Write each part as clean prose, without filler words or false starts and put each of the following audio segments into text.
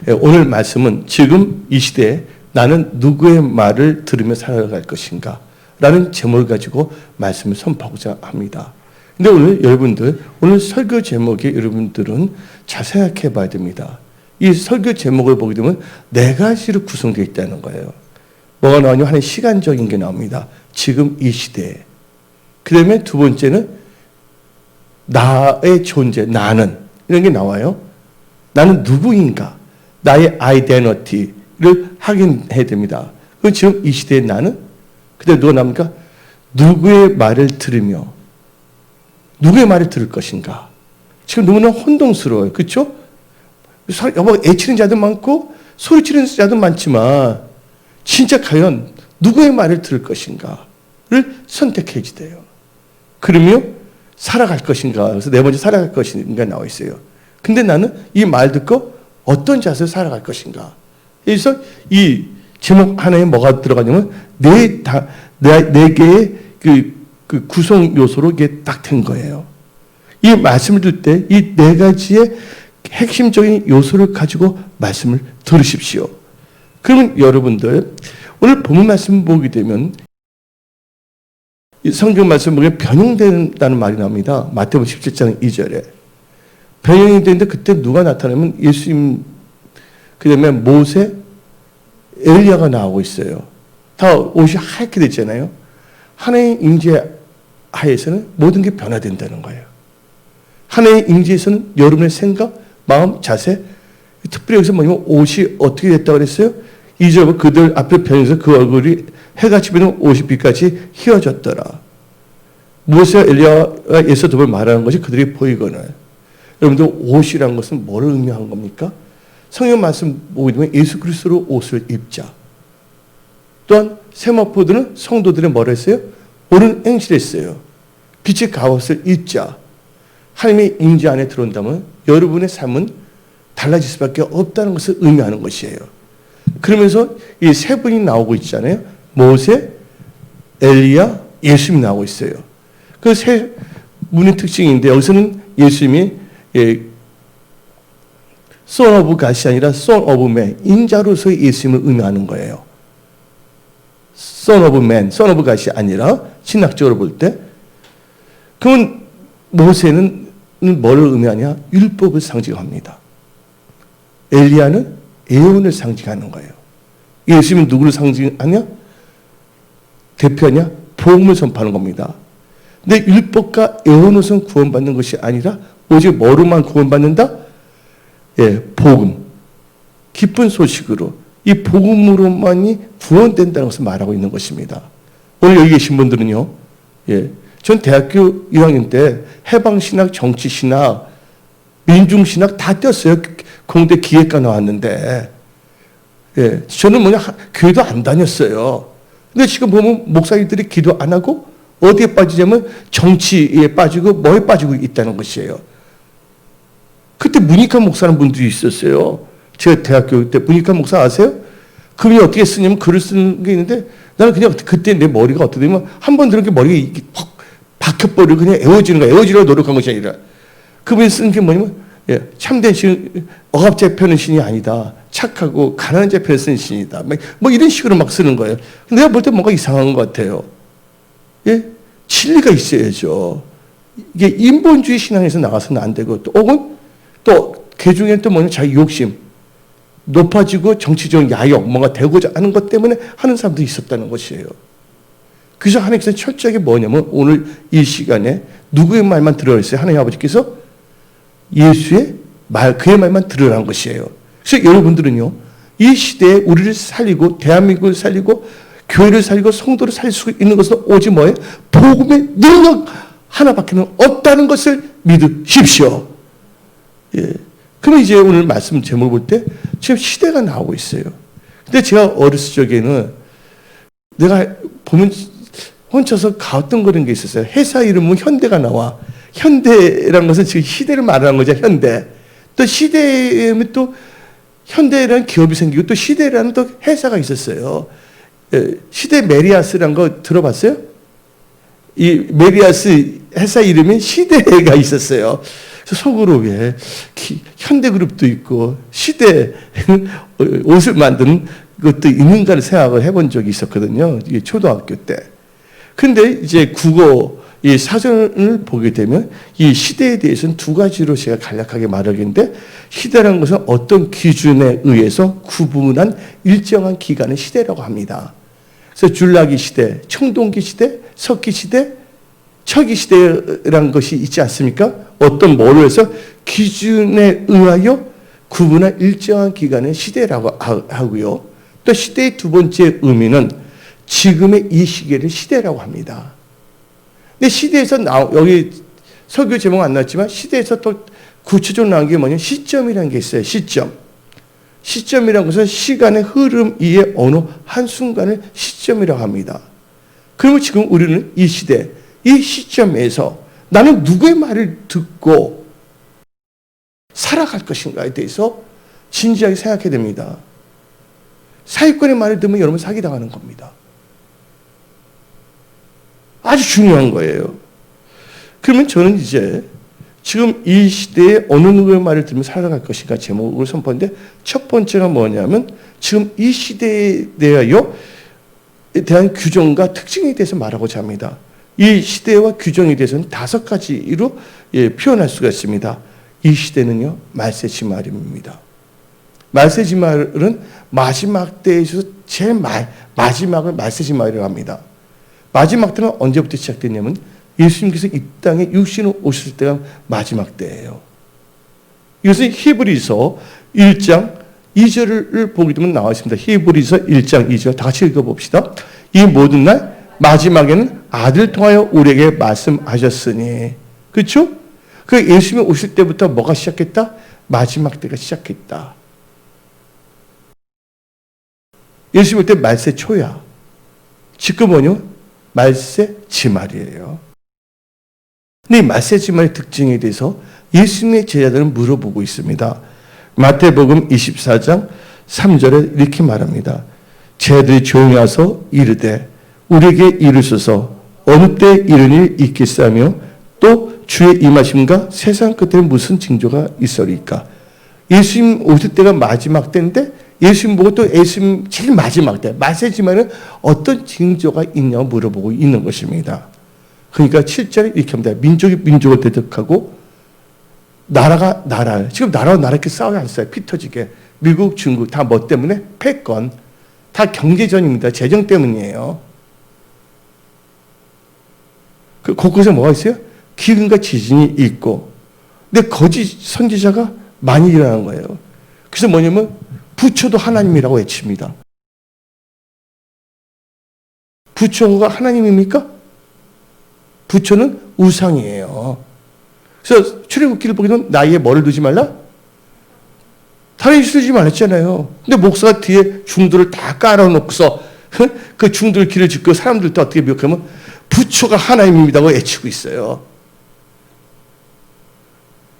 오늘 말씀은 지금 이 시대에 나는 누구의 말을 들으며 살아갈 것인가 라는 제목을 가지고 말씀을 선포하고자 합니다. 근데 오늘 여러분들, 오늘 설교 제목에 여러분들은 잘 생각해 봐야 됩니다. 이 설교 제목을 보게 되면 네 가지로 구성되어 있다는 거예요. 뭐가 나오냐면 하나의 시간적인 게 나옵니다. 지금 이 시대에. 그 다음에 두 번째는 나의 존재, 나는 이런 게 나와요. 나는 누구인가? 나의 아이덴티티를 확인해야 됩니다. 그럼 지금 이 시대에 나는 그때 누가 나옵니까? 누구의 말을 들으며 누구의 말을 들을 것인가? 지금 너무나 혼동스러워요. 그렇죠? 여보 애치는 자도 많고 소리치는 자도 많지만 진짜 과연 누구의 말을 들을 것인가를 선택해야 돼요. 그러며 살아갈 것인가? 그래서 네 번째 살아갈 것인가 나와 있어요. 근데 나는 이 말 듣고 어떤 자세로 살아갈 것인가? 그래서 이 제목 하나에 뭐가 들어가냐면 네 개의 그 구성 요소로 이게 딱 된 거예요. 이 말씀을 들 때 이 네 가지의 핵심적인 요소를 가지고 말씀을 들으십시오. 그러면 여러분들 오늘 본문 말씀 보게 되면 이 성경 말씀 보면 변형된다는 말이 나옵니다. 마태복음 17장 2절에 변형이 되는데 그때 누가 나타나면 예수님 그다음에 모세 엘리야가 나오고 있어요. 다 옷이 하얗게 됐잖아요. 하나의 임재 하에서는 모든 게 변화된다는 거예요. 하나의 임재에서는 여러분의 생각, 마음, 자세, 특별히 여기서 뭐냐면 옷이 어떻게 됐다고 그랬어요? 2절 그들 앞에 변해서 그 얼굴이 해같이 비는 옷이 빛같이 휘어졌더라. 모세와 엘리야가 예수님을 말하는 것이 그들이 보이거늘. 여러분들 옷이라는 것은 뭐를 의미한 겁니까? 성경 말씀 보게 되면 예수 그리스도로 옷을 입자. 또한 세마포들은 성도들은 뭐라 했어요? 옳은 행실했어요. 빛의 갑옷을 입자. 하나님의 임재 안에 들어온다면 여러분의 삶은 달라질 수밖에 없다는 것을 의미하는 것이에요. 그러면서 이 세 분이 나오고 있잖아요. 모세, 엘리야, 예수님이 나오고 있어요. 그 세 분의 특징인데 여기서는 예수님이 Son of God이 아니라 Son of Man, 인자로서의 예수님을 의미하는 거예요. Son of Man, Son of God이 아니라 신학적으로 볼 때 그러면 모세는 뭐를 의미하냐? 율법을 상징합니다. 엘리야는 예언을 상징하는 거예요. 예수님은 누구를 상징하냐? 대표하냐? 복음을 선포하는 겁니다. 근데 율법과 예언으로서는 구원받는 것이 아니라 오직 뭐로만 구원받는다? 복음. 기쁜 소식으로 이 복음으로만이 구원된다는 것을 말하고 있는 것입니다. 오늘 여기 계신 분들은요. 전 대학교 1학년 때 해방신학, 정치신학, 민중신학 다 떼었어요. 공대 기획과 나왔는데 저는 교회도 안 다녔어요. 근데 지금 보면 목사님들이 기도 안 하고 어디에 빠지냐면 정치에 빠지고 뭐에 빠지고 있다는 것이에요. 그때 문익환 목사라는 분들이 있었어요. 제가 대학교 때 문익환 목사 아세요? 그분이 어떻게 쓰냐면 글을 쓰는 게 있는데 나는 그냥 그때 내 머리가 어떻게 되면 한 번 들은 게 머리가 퍽 박혀버리고 그냥 애워지는 거야. 애워지려고 노력한 것이 아니라 그분이 쓴 게 뭐냐면 참된 신, 억압자 펴는 신이 아니다. 착하고 가난한 자 편을 쓰는 신이다. 뭐 이런 식으로 막 쓰는 거예요. 내가 볼 때 뭔가 이상한 것 같아요. 진리가 있어야죠. 이게 인본주의 신앙에서 나가서는 안 되고 혹은 또 개중에는 또 뭐냐면 자기 욕심 높아지고 정치적 야욕 뭔가 되고자 하는 것 때문에 하는 사람도 있었다는 것이에요. 그래서 하나님께서 철저하게 뭐냐면 오늘 이 시간에 누구의 말만 들으라 했어요. 하나님 아버지께서 예수의 말, 그의 말만 들으라는 것이에요. 그래서 여러분들은요, 이 시대에 우리를 살리고 대한민국을 살리고 교회를 살리고 성도를 살릴 수 있는 것은 오직 뭐예요? 복음의 능력 하나밖에는 없다는 것을 믿으십시오. 그럼 이제 오늘 말씀 제목을 볼 때 지금 시대가 나오고 있어요. 근데 제가 어렸을 적에는 내가 보면 혼자서 가오뚱거리는 게 있었어요. 회사 이름은 현대가 나와. 현대라는 것은 지금 시대를 말하는 거죠. 현대. 또 시대에 또 현대라는 기업이 생기고 또 시대라는 또 회사가 있었어요. 시대 메리아스라는 거 들어봤어요? 이 메리아스 회사 이름이 시대가 있었어요. 속으로 왜 현대그룹도 있고 시대 옷을 만드는 것도 있는가를 생각을 해본 적이 있었거든요. 이게 초등학교 때. 근데 이제 국어 이 사전을 보게 되면 이 시대에 대해서는 두 가지로 제가 간략하게 말하겠는데, 시대라는 것은 어떤 기준에 의해서 구분한 일정한 기간을 시대라고 합니다. 그래서 줄라기 시대, 청동기 시대, 석기 시대, 척기 시대라는 것이 있지 않습니까? 어떤 뭐로 해서 기준에 의하여 구분한 일정한 기간을 시대라고 하고요. 또 시대의 두 번째 의미는 지금의 이 시기를 시대라고 합니다. 근데 시대에서 여기 설교 제목 안 나왔지만 시대에서 또 구체적으로 나온 게 뭐냐면 시점이라는 게 있어요. 시점이라는 것은 시간의 흐름 위에 어느 한순간을 시점이라고 합니다. 그러면 지금 우리는 이 시대, 이 시점에서 나는 누구의 말을 듣고 살아갈 것인가에 대해서 진지하게 생각해야 됩니다. 사기꾼의 말을 듣으면 여러분 사기당하는 겁니다. 아주 중요한 거예요. 그러면 저는 이제 지금 이 시대에 어느 누구의 말을 들으면 살아갈 것인가 제목을 선포하는데, 첫 번째가 뭐냐면 지금 이 시대에 대한 규정과 특징에 대해서 말하고자 합니다. 이 시대와 규정에 대해서는 5가지로 표현할 수가 있습니다. 이 시대는요, 말세지말입니다. 말세지말은 마지막 때에 있어서 제일 마지막을 말세지말이라고 합니다. 마지막 때는 언제부터 시작됐냐면 예수님께서 이 땅에 육신으로 오실 때가 마지막 때예요. 이것은 히브리서 1장 2절을 보게 되면 나와 있습니다. 히브리서 1장 2절 다 같이 읽어봅시다. 이 모든 날 마지막에는 아들 통하여 우리에게 말씀하셨으니. 그렇죠? 그 예수님이 오실 때부터 뭐가 시작했다? 마지막 때가 시작했다. 예수님 올 때 말세 초야. 지금 뭐냐? 말세 지말이에요. 근데 이 말세 지말의 특징에 대해서 예수님의 제자들은 물어보고 있습니다. 마태복음 24장 3절에 이렇게 말합니다. 제자들이 조용히 와서 이르되 우리에게 이르소서 어느 때 이런 일 있겠사며 또 주의 임하심과 세상 끝에 무슨 징조가 있으리까. 예수님 오실 때가 마지막 때인데 예수님 보고 또 예수님 제일 마지막 때 말세지만은 어떤 징조가 있냐고 물어보고 있는 것입니다. 그러니까 7절에 이렇게 합니다. 민족이 민족을 대적하고 나라가 나라를, 지금 나라와 나라 이렇게 싸우지 않았어요. 피 터지게. 미국, 중국 다 뭐 때문에? 패권. 다 경제전입니다. 재정 때문이에요. 그 곳곳에 뭐가 있어요? 기근과 지진이 있고. 근데 거짓 선지자가 많이 일어나는 거예요. 그래서 뭐냐면 부처도 하나님이라고 외칩니다. 부처가 하나님입니까? 부처는 우상이에요. 그래서 출애굽기를 보게 되면 나이에 뭐를 두지 말라? 다른 일 두지 말랬잖아요. 근데 목사가 뒤에 중도를 다 깔아놓고서 그 중도를 길을 짓고 사람들도 어떻게 미혹하면 부처가 하나님입니다고 외치고 있어요.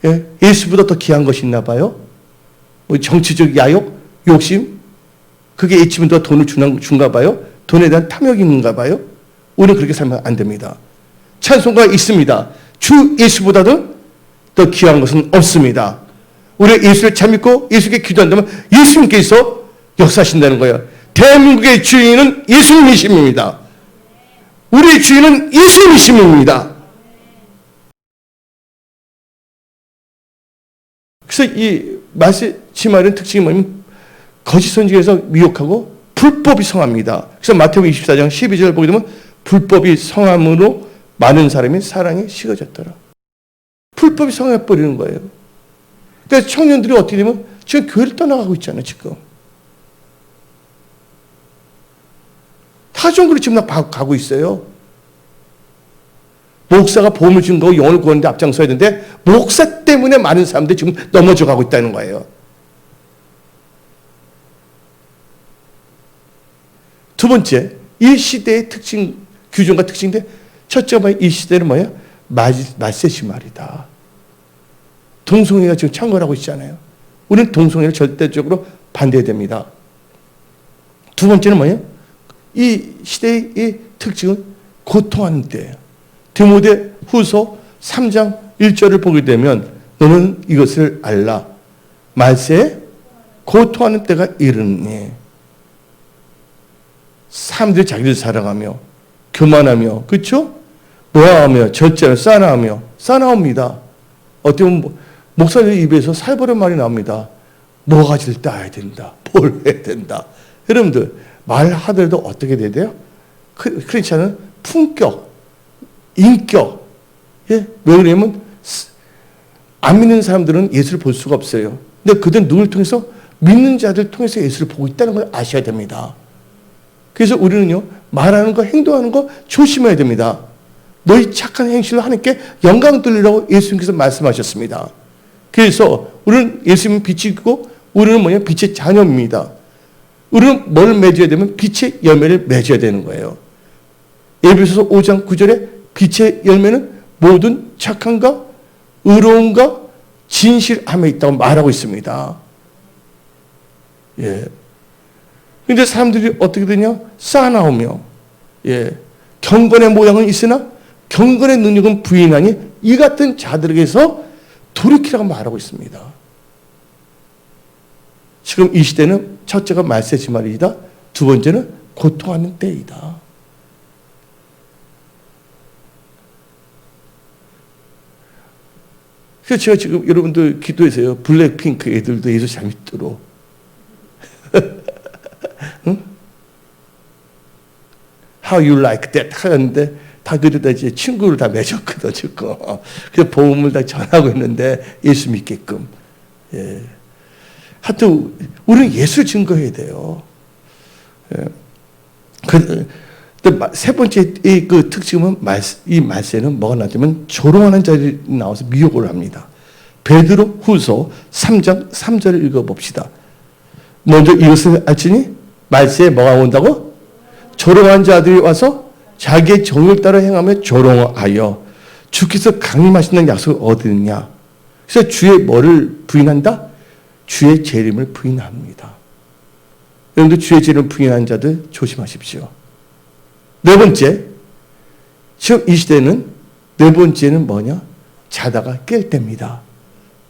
예? 예수보다 더 귀한 것이 있나 봐요? 뭐 정치적 야욕? 욕심? 그게 외치면 더 돈을 준가 봐요? 돈에 대한 탐욕이 있는가 봐요? 우리는 그렇게 살면 안 됩니다. 찬송가 있습니다. 주 예수보다도 더 귀한 것은 없습니다. 우리가 예수를 잘 믿고 예수께 기도한다면 예수님께서 역사하신다는 거예요. 대한민국의 주인은 예수님이십니다. 우리의 주인은 예수님이십니다. 그래서 이 말세지말의 특징이 뭐냐면 거짓 선지자에서 미혹하고 불법이 성합니다. 그래서 마태복음 24장 12절 보게 되면 불법이 성함으로 많은 사람이 사랑에 식어졌더라. 불법이 성해버리는 거예요. 그러니까 청년들이 어떻게 되면 지금 교회를 떠나가고 있잖아요. 지금 타종교로 지금 가고 있어요. 목사가 보험을 준 거고 영혼을 구하는데 앞장서야 되는데 목사 때문에 많은 사람들이 지금 넘어져 가고 있다는 거예요. 두 번째, 이 시대의 특징, 규정과 특징인데 첫째가 이 시대는 뭐예요? 말세지말이다. 동성애가 지금 창궐하고 있잖아요. 우리는 동성애를 절대적으로 반대됩니다. 두 번째는 뭐예요? 이 시대의 이 특징은 고통하는 때예요. 디모데 후서 3장 1절을 보게 되면 너는 이것을 알라. 말세에 고통하는 때가 이르니 사람들이 자기를 사랑하며 교만하며 그렇죠? 모함하며 절제하며 싸나옵니다. 어떻게 보면 목사님 입에서 살벌한 말이 나옵니다. 모가지를 따야 된다. 뭘 해야 된다. 여러분들 말하더라도 어떻게 돼야 돼요? 크리스찬은 품격, 인격. 예? 왜 그러냐면 안 믿는 사람들은 예수를 볼 수가 없어요. 근데 그들은 눈을 통해서 믿는 자들 통해서 예수를 보고 있다는 걸 아셔야 됩니다. 그래서 우리는요, 말하는 거, 행동하는 거 조심해야 됩니다. 너희 착한 행실로 하나님께 영광 돌리라고 예수님께서 말씀하셨습니다. 그래서 우리는 예수님은 빛이고 우리는 뭐냐? 빛의 자녀입니다. 우리는 뭘 맺어야 되면 빛의 열매를 맺어야 되는 거예요. 에베소서 5장 9절에 빛의 열매는 모든 착함과 의로움과 진실함에 있다고 말하고 있습니다. 예. 근데 사람들이 어떻게 되냐? 쌓아나오며, 예. 경건의 모양은 있으나 경건의 능력은 부인하니 이 같은 자들에게서 돌이키라고 말하고 있습니다. 지금 이 시대는 첫째가 말세지 말이다. 두 번째는 고통하는 때이다. 그래서 제가 지금 여러분들 기도해서요. 블랙핑크 애들도 예수 잘 믿도록. 응? How you like that? 하는데 다 그러다 이제 친구를 다 맺었거든, 지금. 그래서 복음을 다 전하고 있는데 예수 믿게끔. 예. 하여튼, 우리는 예수를 증거해야 돼요. 예. 세 번째 그 특징은 이 말세는 뭐가 나냐면 조롱하는 자들이 나와서 미혹을 합니다. 베드로 후서 3장 3절을 읽어봅시다. 먼저 이것을 알지니 말세에 뭐가 온다고? 조롱한 자들이 와서 자기의 정욕 따라 행하며 조롱하여 주께서 강림하신다는 약속을 얻으느냐. 그래서 주의 뭐를 부인한다? 주의 재림을 부인합니다. 여러분들 주의 재림을 부인하는 자들 조심하십시오. 네 번째, 지금 이 시대는 네 번째는 뭐냐? 자다가 깰 때입니다.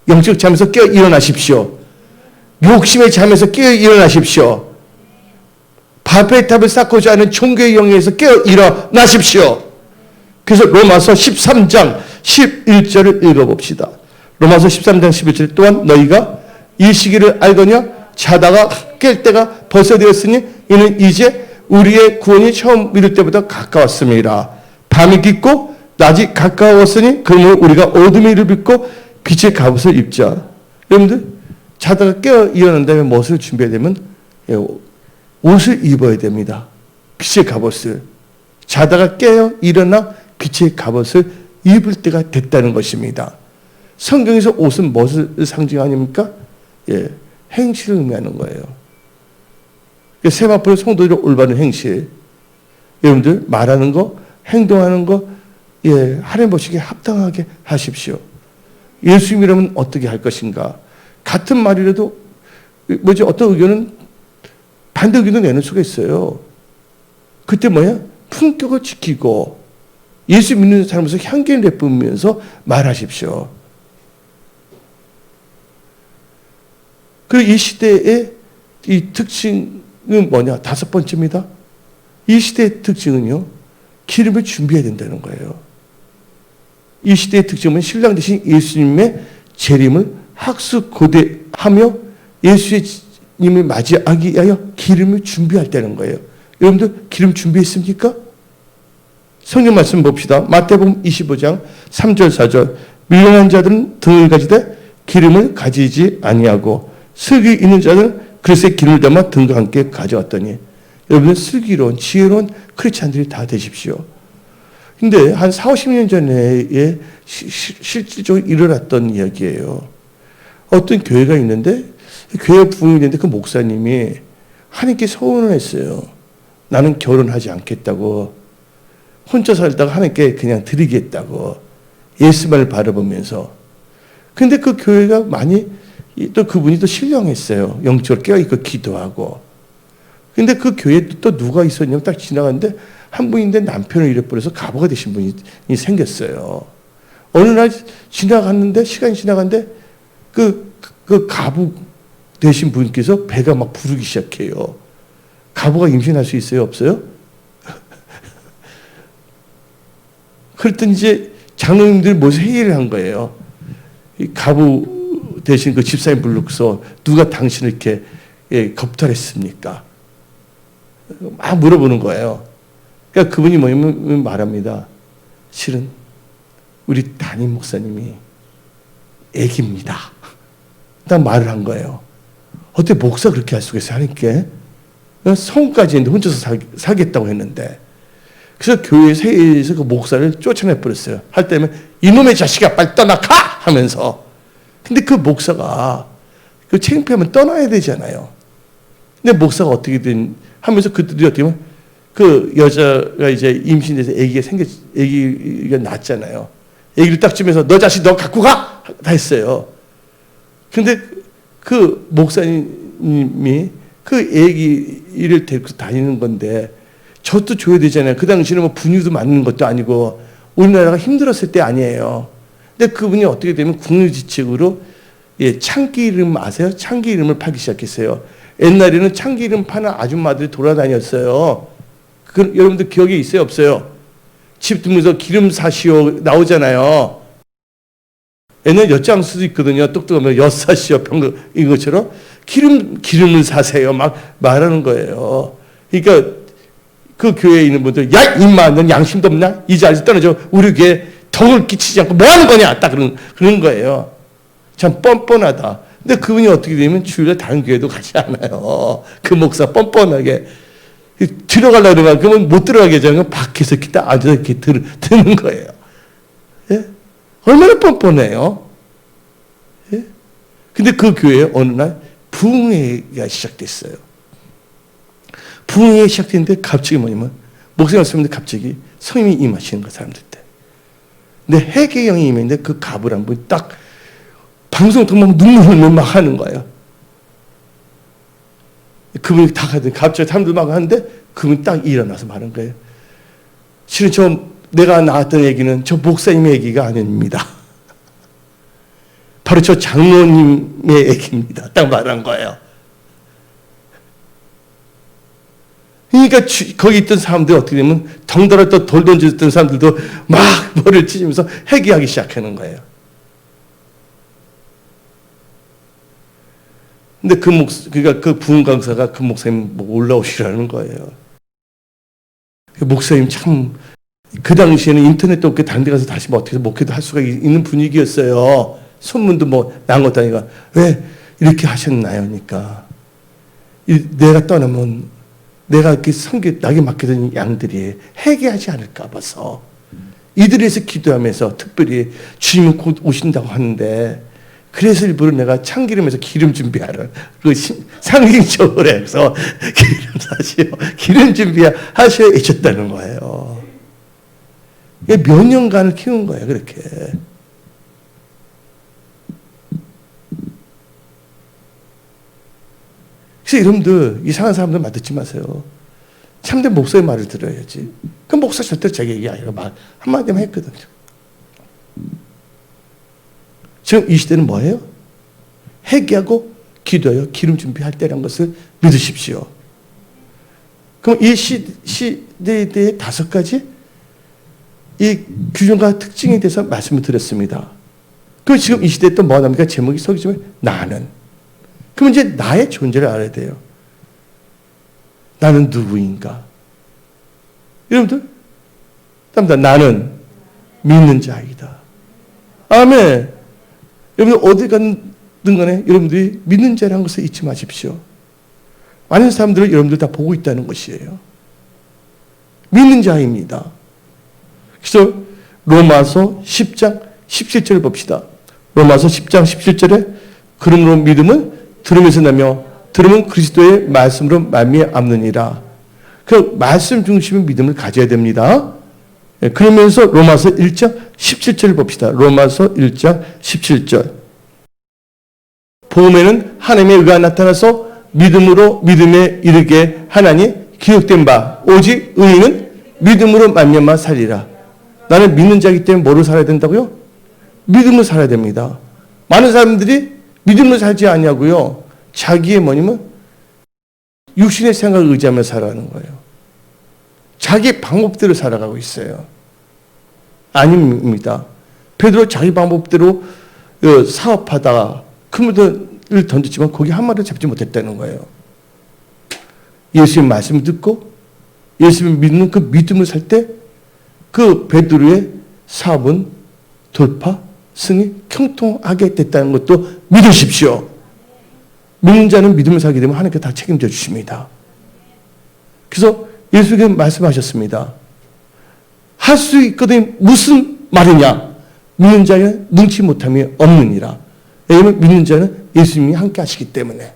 영적 잠에서 깨어 일어나십시오. 욕심의 잠에서 깨어 일어나십시오. 바벨 탑을 쌓고자 하는 종교의 영역에서 깨어 일어나십시오. 그래서 로마서 13장 11절을 읽어봅시다. 로마서 13장 11절 또한 너희가 이 시기를 알거냐? 자다가 깰 때가 벌써 되었으니 이는 이제 우리의 구원이 처음 이룰 때보다 가까웠습니다. 밤이 깊고 낮이 가까웠으니 그러므로 우리가 어둠의 일을 믿고 빛의 갑옷을 입자. 여러분들 자다가 깨어 일어난 다음에 무엇을 준비해야 되면 옷을 입어야 됩니다. 빛의 갑옷을. 자다가 깨어 일어나 빛의 갑옷을 입을 때가 됐다는 것입니다. 성경에서 옷은 무엇을 상징하십니까? 예, 행실을 의미하는 거예요. 세마포의 성도들의 올바른 행실. 여러분들 말하는 거, 행동하는 거, 예, 하나님 보시기에 합당하게 하십시오. 예수님이라면 어떻게 할 것인가? 같은 말이라도 어떤 의견은 반대 의견도 내는 수가 있어요. 그때 뭐야? 품격을 지키고 예수 믿는 사람으로서 향기를 내뿜으면서 말하십시오. 그리고 이 시대의 이 특징은 뭐냐? 다섯 번째입니다. 이 시대의 특징은요, 기름을 준비해야 된다는 거예요. 이 시대의 특징은 신랑 대신 예수님의 재림을 학수고대하며 예수님을 맞이하기 위하여 기름을 준비할 때는 거예요. 여러분들 기름 준비했습니까? 성경 말씀 봅시다. 마태복음 25장 3절 4절 미련한 자들은 등을 가지되 기름을 가지지 아니하고 슬기 있는 자들은 그릇에 기름을 담아 등과 함께 가져왔더니 여러분들 슬기로운 지혜로운 크리스찬들이 다 되십시오. 근데 한 4, 50년 전에 실질적으로 일어났던 이야기예요. 어떤 교회가 있는데 교회 부흥이 됐는데 그 목사님이 하나님께 소원을 했어요. 나는 결혼하지 않겠다고. 혼자 살다가 하나님께 그냥 드리겠다고. 예수만을 바라보면서. 근데 그 교회가 많이 또 그분이 또 신령했어요. 영적으로 깨어있고 기도하고. 근데 그 교회에 또 누가 있었냐면 딱 지나갔는데 한 분인데 남편을 잃어버려서 가보가 되신 분이 생겼어요. 어느 날 지나갔는데 시간이 지나갔는데 그 그 가부 되신 분께서 배가 막 부르기 시작해요. 가부가 임신할 수 있어요? 없어요? 그랬더니 이제 장로님들이 모여서 회의를 한 거예요. 이 가부 대신 그 집사님 불러서 누가 당신을 이렇게 겁탈했습니까? 막 물어보는 거예요. 그러니까 그분이 뭐냐면 말합니다. 실은 우리 담임 목사님이 애기입니다. 딱 말을 한 거예요. 어떻게 목사 그렇게 할 수가 있어요? 하니까 성까지 했는데 혼자서 살겠다고 했는데 그래서 교회 회의에서 그 목사를 쫓아내 버렸어요. 할 때면 이놈의 자식아 빨리 떠나가 하면서. 근데 그 목사가 그 창피하면 떠나야 되잖아요. 근데 목사가 어떻게든 하면서 그들이 어떻게 보면 그 여자가 이제 임신돼서 아기가 낳았잖아요. 아기를 딱 주면서 너 자식 너 갖고 가! 다 했어요. 근데 그 목사님이 그 아기를 데리고 다니는 건데 저도 줘야 되잖아요. 그 당시에는 뭐 분유도 맞는 것도 아니고 우리나라가 힘들었을 때 아니에요. 근데 그분이 어떻게 되면 국유지책으로 참기름 아세요? 참기름을 팔기 시작했어요. 옛날에는 참기름 파는 아줌마들이 돌아다녔어요. 여러분들 기억에 있어요? 없어요? 집 들면서 기름 사시오 나오잖아요. 옛날 엿장수도 있거든요. 똑똑하면 엿 사시오 이것처럼 기름을 사세요. 막 말하는 거예요. 그러니까 그 교회에 있는 분들, 야 임마 넌 양심도 없냐? 이 자리에서 떠나줘. 우리 교회에 덕을 끼치지 않고 뭐 하는 거냐? 딱 그런 거예요. 참 뻔뻔하다. 근데 그분이 어떻게 되면 주일에 다른 교회도 가지 않아요. 그 목사 뻔뻔하게 들어가려고 그러면 그러면 못 들어가게 하잖아요. 밖에서 이렇게 딱 앉아서 이렇게 듣는 거예요. 예? 얼마나 뻔뻔해요. 예? 근데 그 교회에 어느 날 부흥회가 시작됐어요. 부흥회가 시작됐는데 갑자기 뭐냐면 목사님 말씀인데 갑자기 성령이 임하시는 거예요. 사람들 때. 근데 해계영이 임했는데 그 가부란 분이 딱 방송 통만 눈물 흘리며 막 하는 거예요. 그분이 다 가더니 갑자기 사람들 막 하는데 그분이 딱 일어나서 말한 거예요. 실은 내가 낳았던 아기는 저 목사님의 아기가 아닙니다. 바로 저 장로님의 아기입니다. 딱 말한 거예요. 그러니까 거기 있던 사람들이 어떻게 되면 덩달아 또 돌 던졌던 사람들도 막 머리를 찢으면서 회개하기 시작하는 거예요. 근데 그러니까 그 부흥 강사가 그 목사님 보고 올라오시라는 거예요. 목사님 참 그 당시에는 인터넷도 없게 다른 데 가서 다시 뭐 어떻게 목회도 할 수가 있는 분위기였어요. 소문도 뭐 난 것도 아니고 왜 이렇게 하셨나요? 그러니까 내가 떠나면 내가 이렇게 나게 맡기던 양들이 회개하지 않을까 봐서 이들에서 기도하면서 특별히 주님은 곧 오신다고 하는데 그래서 일부러 내가 참기름에서 기름 준비하라. 상징적으로 해서 기름 사시오. 기름 준비하셔야 해줬다는 거예요. 몇 년간을 키운 거예요, 그렇게. 그래서 여러분들, 이상한 사람들 만들지 마세요. 참된 목사의 말을 들어야지. 그 목사 절대로 자기 얘기 아니라 말 한마디만 했거든요. 지금 이 시대는 뭐예요? 회개하고 기도하여 기름 준비할 때라는 것을 믿으십시오. 그럼 이 시대에 대해 5가지 이 규정과 특징에 대해서 말씀을 드렸습니다. 그럼 지금 이 시대에 또 뭐 합니까? 제목이 서기지만 나는. 그럼 이제 나의 존재를 알아야 돼요. 나는 누구인가? 여러분들, 나는 믿는 자이다. 아멘. 여러분들 어디 가든 간에 여러분들이 믿는 자라는 것을 잊지 마십시오. 많은 사람들을 여러분들 다 보고 있다는 것이에요. 믿는 자입니다. 그래서 로마서 10장 17절을 봅시다. 로마서 10장 17절에 그러므로 믿음은 들음에서 나며 들음은 그리스도의 말씀으로 말미암느니라. 그 말씀 중심의 믿음을 가져야 됩니다. 그러면서 로마서 1장 17절을 봅시다. 로마서 1장 17절. 복음에는 하나님의 의가 나타나서 믿음에 이르게 하나니 기록된 바 오직 의인은 믿음으로 말미암아 살리라. 나는 믿는 자이기 때문에 뭐로 살아야 된다고요? 믿음으로 살아야 됩니다. 많은 사람들이 믿음으로 살지 아니하고요. 자기의 뭐냐면 육신의 생각을 의지하며 살아가는 거예요. 자기 방법대로 살아가고 있어요. 아닙니다. 베드로 자기 방법대로 사업하다가 큰 물을 던졌지만 거기 한 마리를 잡지 못했다는 거예요. 예수의 말씀을 듣고 예수를 믿는 그 믿음을 살 때 그 베드로의 사업은 돌파, 승리, 형통하게 됐다는 것도 믿으십시오. 믿는 자는 믿음을 살게 되면 하나님께 다 책임져 주십니다. 그래서 예수께서 말씀하셨습니다. 할 수 있거든 무슨 말이냐? 믿는 자는 능치 못함이 없느니라. 왜냐하면 믿는 자는 예수님이 함께 하시기 때문에.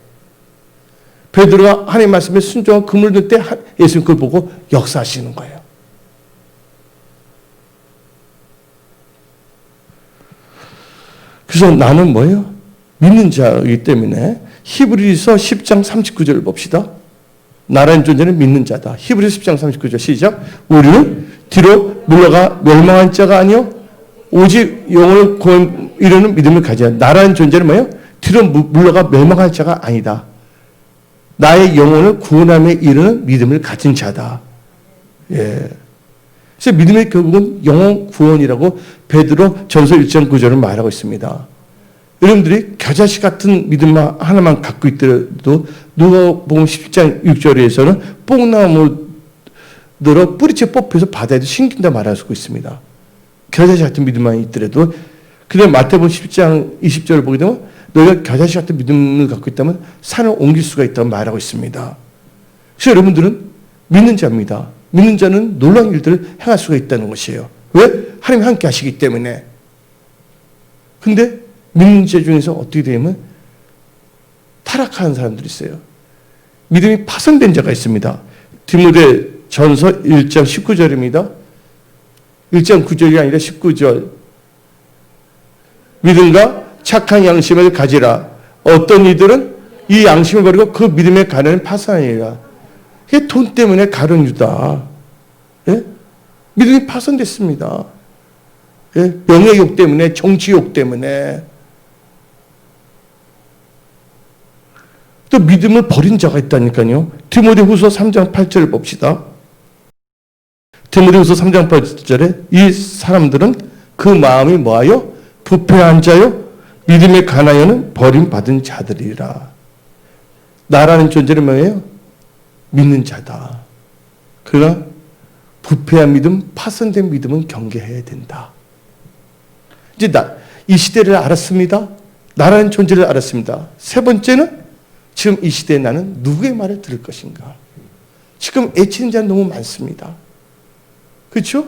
베드로가 하나님의 말씀에 순종하고 그물을 넣을 때 예수님 그걸 보고 역사하시는 거예요. 그래서 나는 뭐예요? 믿는 자이기 때문에 히브리서 10장 39절을 봅시다. 나라는 존재는 믿는 자다. 히브리서 10장 39절 시작. 우리는 뒤로 물러가 멸망한 자가 아니요 오직 영혼을 이루는 믿음을 가져야. 나라는 존재는 뭐예요? 뒤로 물러가 멸망할 자가 아니다. 나의 영혼을 구원함에 이르는 믿음을 가진 자다. 예. 그래서 믿음의 결국은 영혼 구원이라고 베드로 전서 1장 9절을 말하고 있습니다. 여러분들이 겨자씨 같은 믿음 하나만 갖고 있더라도 누가복음 10장 6절에서는 뽕나무로 뿌리채 뽑혀서 바다에도 심긴다 말하고 있습니다. 겨자씨 같은 믿음만 있더라도. 그다음에 마태복음 10장 20절을 보게 되면 너희가 겨자씨 같은 믿음을 갖고 있다면 산을 옮길 수가 있다고 말하고 있습니다. 그래서 여러분들은 믿는 자입니다. 믿는 자는 놀라운 일들을 행할 수가 있다는 것이에요. 왜? 하나님이 함께 하시기 때문에. 근데 믿는 자 중에서 어떻게 되면 타락하는 사람들이 있어요. 믿음이 파손된 자가 있습니다. 디모데 전서 1장 19절입니다. 1장 9절이 아니라 19절. 믿음과 착한 양심을 가지라. 어떤 이들은 이 양심을 버리고 그 믿음의 가난을 파산하니라. 이게 돈 때문에 가른 유다. 예? 믿음이 파손됐습니다. 예? 명예욕 때문에, 정치욕 때문에. 또 믿음을 버린 자가 있다니까요. 디모데후서 3장 8절을 봅시다. 디모데후서 3장 8절에 이 사람들은 그 마음이 뭐하여? 부패한 자요? 믿음의 가나여는 버림받은 자들이라. 나라는 존재는 뭐예요? 믿는 자다. 그러나 부패한 믿음, 파손된 믿음은 경계해야 된다. 이제 이 시대를 알았습니다. 나라는 존재를 알았습니다. 세 번째는 지금 이 시대에 나는 누구의 말을 들을 것인가. 지금 애치는 자는 너무 많습니다. 그렇죠?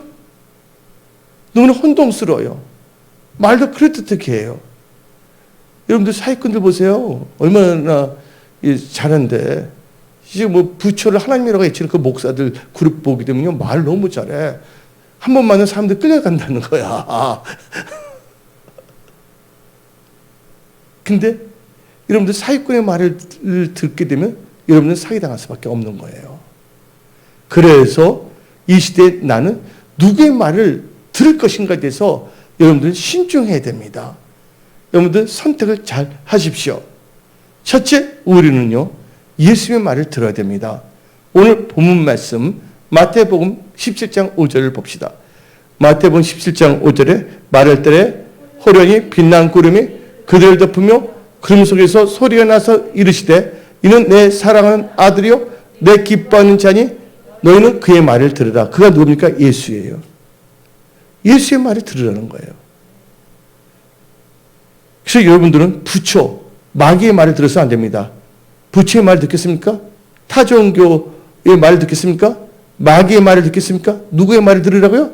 너무나 혼동스러워요. 말도 그럴듯하게 해요. 여러분들 사기꾼들 보세요. 얼마나 잘하는데. 지금 뭐 부처를 하나님이라고 외치는 그 목사들 그룹 보게 되면요. 말 너무 잘해. 한 번 만나면 사람들 끌려간다는 거야. 근데 여러분들 사기꾼의 말을 듣게 되면 여러분은 사기당할 수밖에 없는 거예요. 그래서 이 시대에 나는 누구의 말을 들을 것인가에 대해서 여러분들은 신중해야 됩니다. 여러분들 선택을 잘 하십시오. 첫째, 우리는요. 예수님의 말을 들어야 됩니다. 오늘 본문 말씀 마태복음 17장 5절을 봅시다. 마태복음 17장 5절에 말할 때에 호련히 빛난 구름이 그들을 덮으며 구름 속에서 소리가 나서 이르시되 이는 내 사랑하는 아들이요 내 기뻐하는 자니 너희는 그의 말을 들으라. 그가 누굽니까? 예수예요. 예수의 말을 들으라는 거예요. 그래서 여러분들은 부처, 마귀의 말을 들어서 안 됩니다. 부처의 말을 듣겠습니까? 타종교의 말을 듣겠습니까? 마귀의 말을 듣겠습니까? 누구의 말을 들으라고요?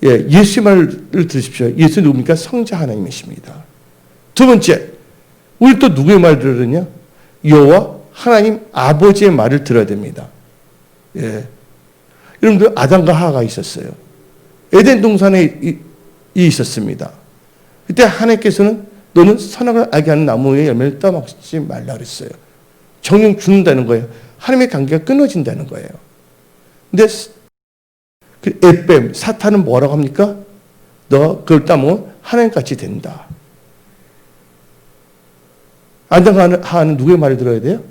예, 예수의 말을 들으십시오. 예수 누굽니까? 성자 하나님이십니다. 두 번째, 우리 또 누구의 말을 들으느냐? 여호와 하나님 아버지의 말을 들어야 됩니다. 예. 여러분들 아담과 하와가 있었어요. 에덴 동산에 있었습니다. 그때 하나님께서는 너는 선악을 알게 하는 나무의 열매를 따먹지 말라 그랬어요. 정령 죽는다는 거예요. 하나님의 관계가 끊어진다는 거예요. 근데 그 에뱀, 사탄은 뭐라고 합니까? 너 그걸 따먹으면 하나님같이 된다. 아담과 하와는 누구의 말을 들어야 돼요?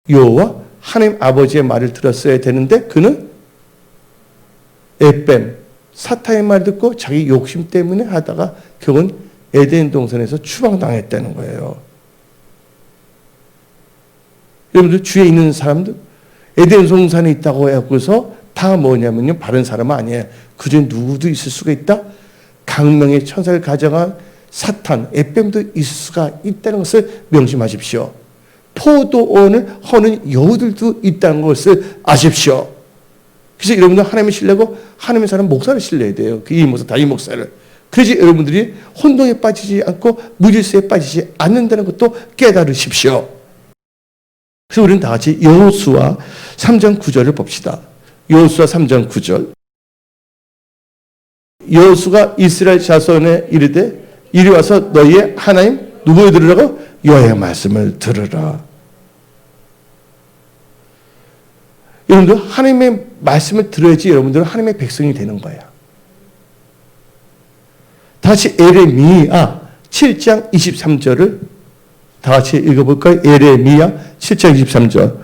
여호와 하나님 아버지의 말을 들었어야 되는데 그는 에뱀, 사탄의 말 듣고 자기 욕심 때문에 하다가 결국은 에덴 동산에서 추방당했다는 거예요. 여러분들 주위에 있는 사람들 에덴 동산에 있다고 해서 다 뭐냐면요, 바른 사람은 아니에요. 그중에 누구도 있을 수가 있다. 강명의 천사를 가져간 사탄, 에뱀도 있을 수가 있다는 것을 명심하십시오. 포도원을 허는 여우들도 있다는 것을 아십시오. 그래서 여러분들 하나님을 신뢰고 하나님의 사람 목사를 신뢰해야 돼요. 그 이 목사, 다이 목사를. 그래야지 여러분들이 혼동에 빠지지 않고 무질서에 빠지지 않는다는 것도 깨달으십시오. 그래서 우리는 다 같이 여호수아 3장 9절을 봅시다. 여호수아 3장 9절. 여호수가 이스라엘 자손에 이르되 이리 와서 너희의 하나님 누구를 들으라고? 여호와의 말씀을 들으라. 여러분들 하나님의 말씀을 들어야지 여러분들은 하나님의 백성이 되는 거야. 다시 에레미야 7장 23절을 다 같이 읽어볼까요? 에레미야 7장 23절.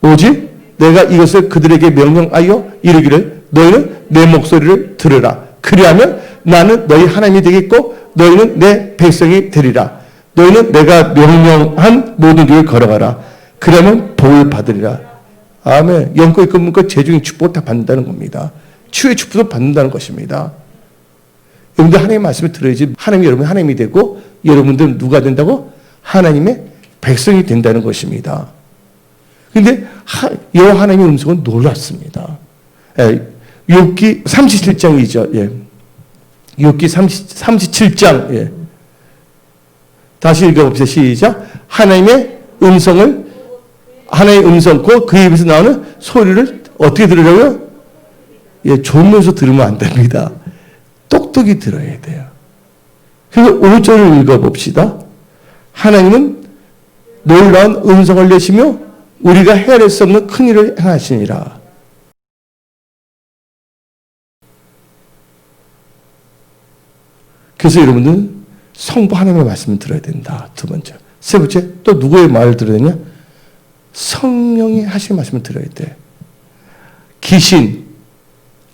오직 내가 이것을 그들에게 명령하여 이르기를 너희는 내 목소리를 들으라. 그리하면 나는 너희 하나님이 되겠고 너희는 내 백성이 되리라. 너희는 내가 명령한 모든 길을 걸어가라. 그러면 복을 받으리라. 아멘. 영권 있고 문과 재중의 축복을 다 받는다는 겁니다. 추의 축복도 받는다는 것입니다. 여러분들 하나님의 말씀을 들어야지 하나님이 여러분 하나님이 되고 여러분들은 누가 된다고? 하나님의 백성이 된다는 것입니다. 그런데 여호와 하나님의 음성은 놀랐습니다. 욥기 37장이죠. 예. 욥기 37장. 예. 다시 읽어봅시다. 시작. 하나님의 음성, 그 입에서 나오는 소리를 어떻게 들으려고요? 예, 졸면서 들으면 안 됩니다. 똑똑히 들어야 돼요. 그래서 5절을 읽어봅시다. 하나님은 놀라운 음성을 내시며 우리가 헤아릴 수 없는 큰 일을 행하시니라. 그래서 여러분들은 성부 하나님의 말씀을 들어야 된다. 두 번째. 세 번째, 또 누구의 말을 들어야 되냐? 성령이 하시는 말씀을 들어야 돼. 귀신,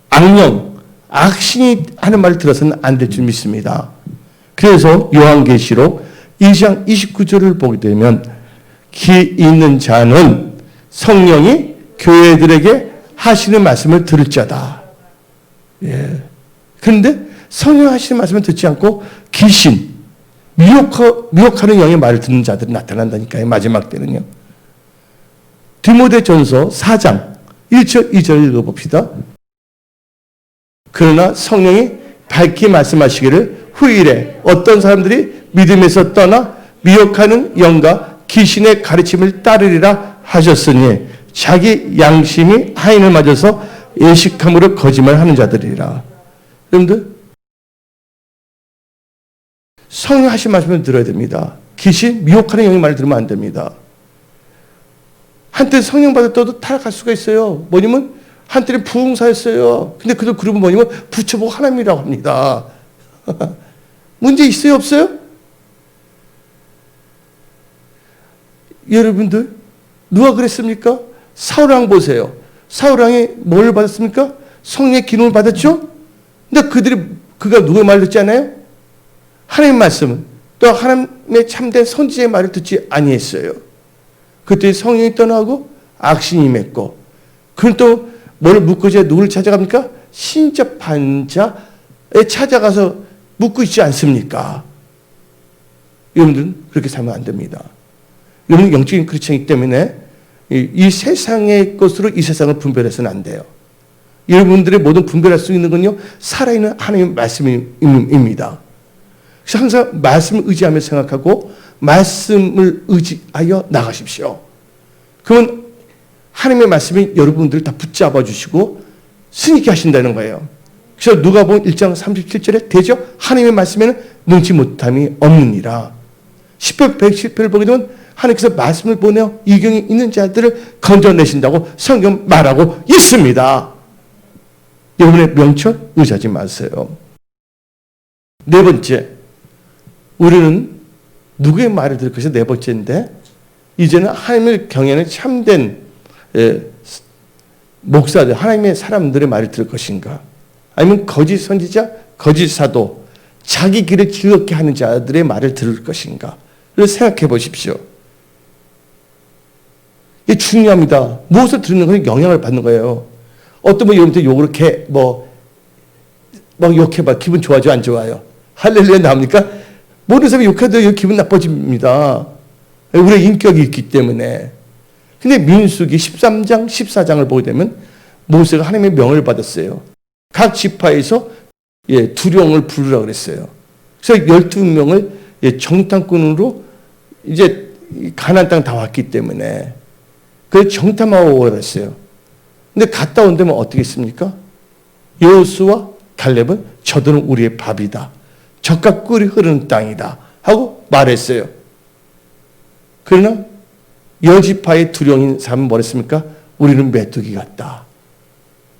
악령, 악신이 하는 말을 들어서는 안 될 줄 믿습니다. 그래서 요한계시록 2장 29절을 보게 되면 귀 있는 자는 성령이 교회들에게 하시는 말씀을 들을 자다. 예. 그런데 성령 하시는 말씀을 듣지 않고 귀신, 미혹하는 영의 말을 듣는 자들이 나타난다니까요. 마지막 때는요. 디모데전서 4장 1절 2절 읽어봅시다. 그러나 성령이 밝히 말씀하시기를 후일에 어떤 사람들이 믿음에서 떠나 미혹하는 영과 귀신의 가르침을 따르리라 하셨으니 자기 양심이 하인을 맞아서 예식함으로 거짓말하는 자들이라. 여러분들 성령 하신 말씀을 들어야 됩니다. 귀신, 미혹하는 영의 말을 들으면 안 됩니다. 한때 성령 받았다도 타락할 수가 있어요. 뭐냐면 한때는 부흥사였어요. 근데 그들 그룹은 뭐냐면 부처보고 하나님이라고 합니다. 문제 있어요? 없어요? 여러분들 누가 그랬습니까? 사울왕 보세요. 사울왕이 뭘 받았습니까? 성령의 기능을 받았죠? 근데 그가 누구의 말을 듣지 않아요? 하나님의 말씀은 또 하나님의 참된 선지자의 말을 듣지 아니했어요. 그때 성령이 떠나고 악신이 임했고 그건 또 뭘 묻고 이제 누구를 찾아갑니까? 신적 반자에 찾아가서 묻고 있지 않습니까? 여러분들은 그렇게 살면 안 됩니다. 여러분은 영적인 크리스천이기 때문에 이 세상의 것으로 이 세상을 분별해서는 안 돼요. 여러분들의 모든 분별할 수 있는 건요, 살아있는 하나님의 말씀입니다. 그래서 항상 말씀을 의지하며 생각하고 말씀을 의지하여 나가십시오. 그러면 하나님의 말씀이 여러분들을 다 붙잡아 주시고 승리케 하신다는 거예요. 그래서 누가복음 1장 37절에 되죠? 하나님의 말씀에는 능치 못함이 없느니라. 10편 110편을 보게 되면 하나님께서 말씀을 보내어 이경이 있는 자들을 건져내신다고 성경 말하고 있습니다. 여러분의 명철 의지하지 마세요. 네 번째, 우리는 누구의 말을 들을 것이 네 번째인데, 이제는 하나님을 경외하는 참된 목사들, 하나님의 사람들의 말을 들을 것인가? 아니면 거짓 선지자, 거짓 사도, 자기 길을 즐겁게 하는 자들의 말을 들을 것인가? 를 생각해 보십시오. 이게 중요합니다. 무엇을 듣는 것은 영향을 받는 거예요. 어떤 분 여러분한테 욕을 이렇게 막 욕해봐. 기분 좋아져, 안 좋아요? 할렐루야 나옵니까? 모든 사람이 욕해도 기분 나빠집니다. 우리의 인격이 있기 때문에. 근데 민수기 13장, 14장을 보게 되면 모세가 하나님의 명을 받았어요. 각 지파에서 두령을 부르라 그랬어요. 그래서 12명을 정탐꾼으로 이제 가나안 땅 다 왔기 때문에 그래서 정탐하고 그랬어요. 근데 갔다 온 데면 어떻게 했습니까? 여호수와 갈렙은 저들은 우리의 밥이다. 젖과 꿀이 흐르는 땅이다. 하고 말했어요. 그러나 여지파의 두령인 사람은 뭐랬습니까? 우리는 메뚜기 같다.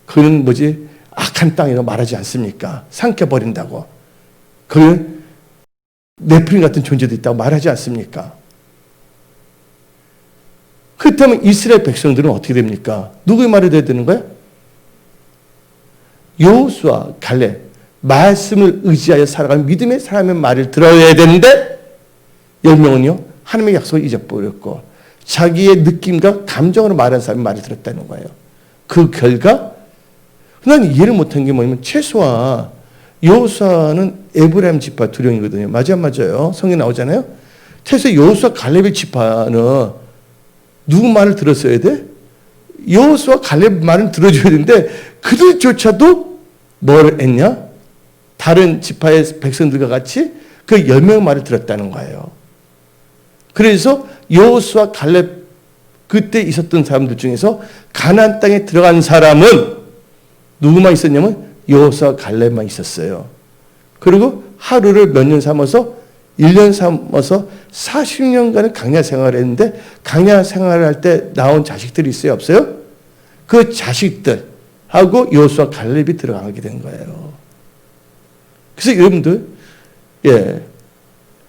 그는 악한 땅이라고 말하지 않습니까? 삼켜버린다고. 그는 네프림 같은 존재도 있다고 말하지 않습니까? 그렇다면 이스라엘 백성들은 어떻게 됩니까? 누구의 말을 들어야 되는 거야? 여호수아, 갈렙, 말씀을 의지하여 살아가는 믿음의 사람의 말을 들어야 되는데 10명은요 하나님의 약속을 잊어버렸고 자기의 느낌과 감정으로 말하는 사람의 말을 들었다는 거예요. 그 결과 난 이해를 못한 게 뭐냐면 최소한 여호수아는 에브라임 지파 두령이거든요. 맞아요, 안 맞아요? 성경에 나오잖아요. 최소 여호수아 갈렙의 지파는 누구 말을 들었어야 돼? 여호수아 갈렙 말을 들어줘야 되는데 그들조차도 뭘 했냐? 다른 지파의 백성들과 같이 그 10명의 말을 들었다는 거예요. 그래서 여호수아 갈렙 그때 있었던 사람들 중에서 가나안 땅에 들어간 사람은 누구만 있었냐면 여호수아 갈렙만 있었어요. 그리고 하루를 몇 년 삼아서 1년 삼아서 40년간의 강야 생활을 했는데 강야 생활을 할 때 나온 자식들이 있어요? 없어요? 그 자식들하고 여호수아 갈렙이 들어가게 된 거예요. 그래서 여러분들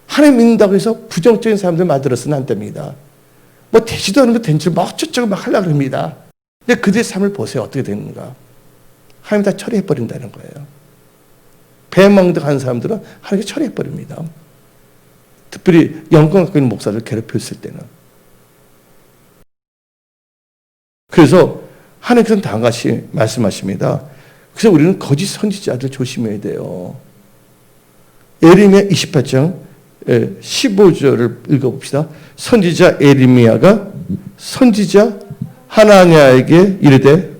하나님 믿는다고 해서 부정적인 사람들 말 들어서는 안 됩니다. 되지도 않은 거 된 줄 어쩌고 막 하려고 합니다. 근데 그들의 삶을 보세요. 어떻게 되는가. 하나님 다 처리해버린다는 거예요. 배망덕 하는 사람들은 하나님이 처리해버립니다. 특별히 영광 갖고 있는 목사를 괴롭혔을 때는. 그래서 하나님께서는 다같이 말씀하십니다. 그래서 우리는 거짓 선지자들 조심해야 돼요. 예레미야 28장 15절을 읽어봅시다. 선지자 에레미야가 선지자 하나냐에게 이르되